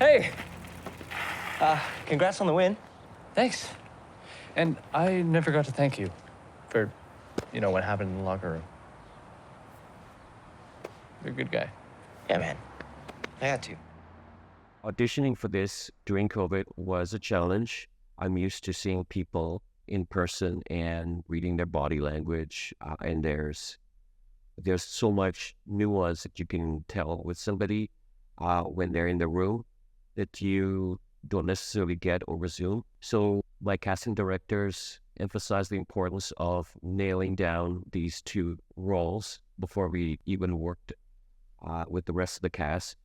Hey, Congrats on the win. thanks. And I never got to thank you for, what happened in the locker room. You're a good guy. Yeah, man. I had to. Auditioning for this during COVID was a challenge. I'm used to seeing people in person and reading their body language, and there's so much nuance that you can tell with somebody when they're in the room that you don't necessarily get over Zoom. So my casting directors emphasized the importance of nailing down these two roles before we even worked with the rest of the cast.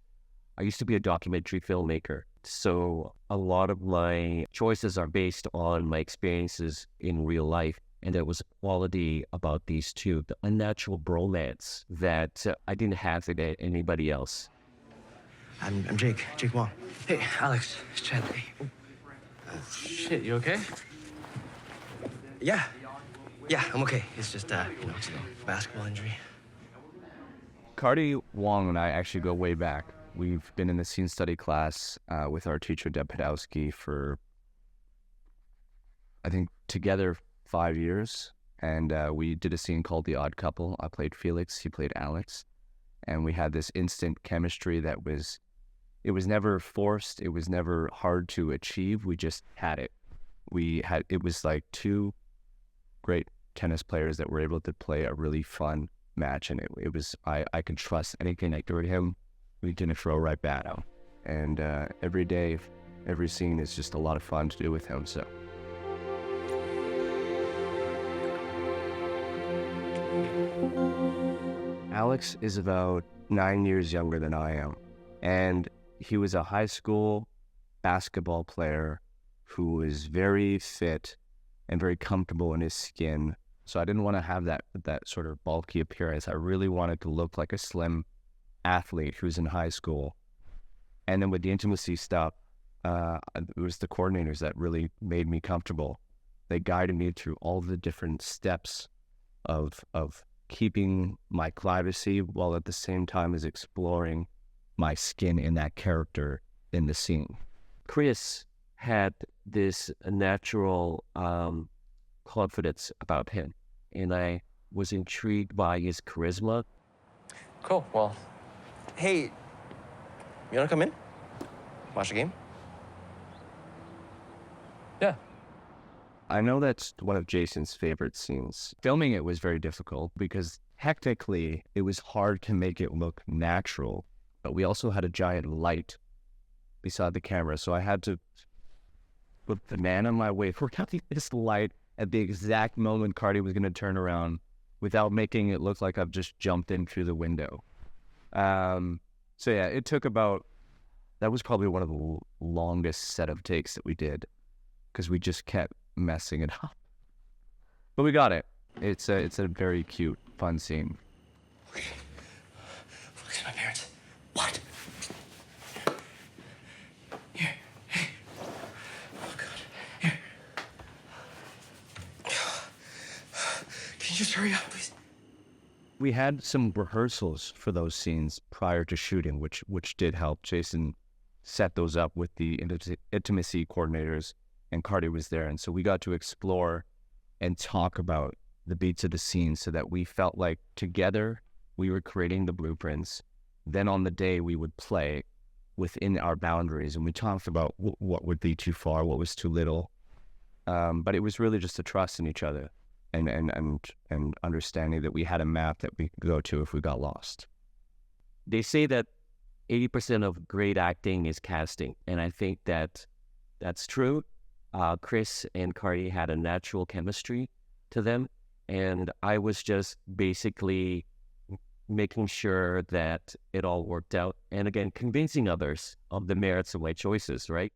I used to be a documentary filmmaker, so a lot of my choices are based on my experiences in real life. And there was a quality about these two, the unnatural bromance that I didn't have with anybody else. I'm Jake Wong. Hey, Aleks, it's Chad. Hey. Oh, shit, you okay? Yeah, I'm okay. It's just, it's a basketball injury. Cardi, Wong, and I actually go way back. We've been in the scene study class with our teacher, Deb Podowski, for, I think, together 5 years. And we did a scene called The Odd Couple. I played Felix, he played Aleks. And we had this instant chemistry that was never forced. It was never hard to achieve. We just had it. It was like two great tennis players that were able to play a really fun match. And it was, I can trust anything I threw at him. We didn't throw right back out. And every day, every scene is just a lot of fun to do with him, so. Aleks is about 9 years younger than I am. And he was a high school basketball player who was very fit and very comfortable in his skin. So I didn't want to have that sort of bulky appearance. I really wanted to look like a slim athlete who's in high school. And then with the intimacy stuff, it was the coordinators that really made me comfortable. They guided me through all the different steps of keeping my privacy while at the same time as exploring my skin in that character in the scene. Chris had this natural confidence about him, and I was intrigued by his charisma. Cool, well. Hey, you wanna come in? Watch the game? Yeah. I know that's one of Jason's favorite scenes. Filming it was very difficult because technically it was hard to make it look natural, but we also had a giant light beside the camera. So I had to put the man on my way for having this light at the exact moment Cardi was going to turn around without making it look like I've just jumped in through the window. So yeah, it took that was probably one of the longest set of takes that we did because we just kept messing it up. But we got it. It's a very cute, fun scene. Okay. Look at my parents. What? Here. Hey. Oh, God. Here. Can you just hurry up, please? We had some rehearsals for those scenes prior to shooting, which did help. Jason set those up with the intimacy coordinators, and Cardi was there. And so we got to explore and talk about the beats of the scene so that we felt like together we were creating the blueprints. Then on the day we would play within our boundaries, and we talked about what would be too far, what was too little. But it was really just a trust in each other and understanding that we had a map that we could go to if we got lost. They say that 80% of great acting is casting, and I think that that's true. Chris and Cardi had a natural chemistry to them, and I was just basically making sure that it all worked out, and again, convincing others of the merits of my choices, right?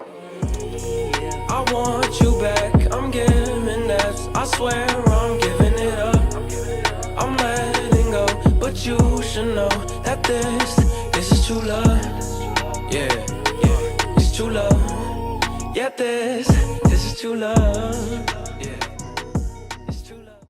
I want you back, I'm giving that. I swear I'm giving it up. I'm letting go, but you should know that this is true love. Yeah, it's true love. Yeah, this is true love.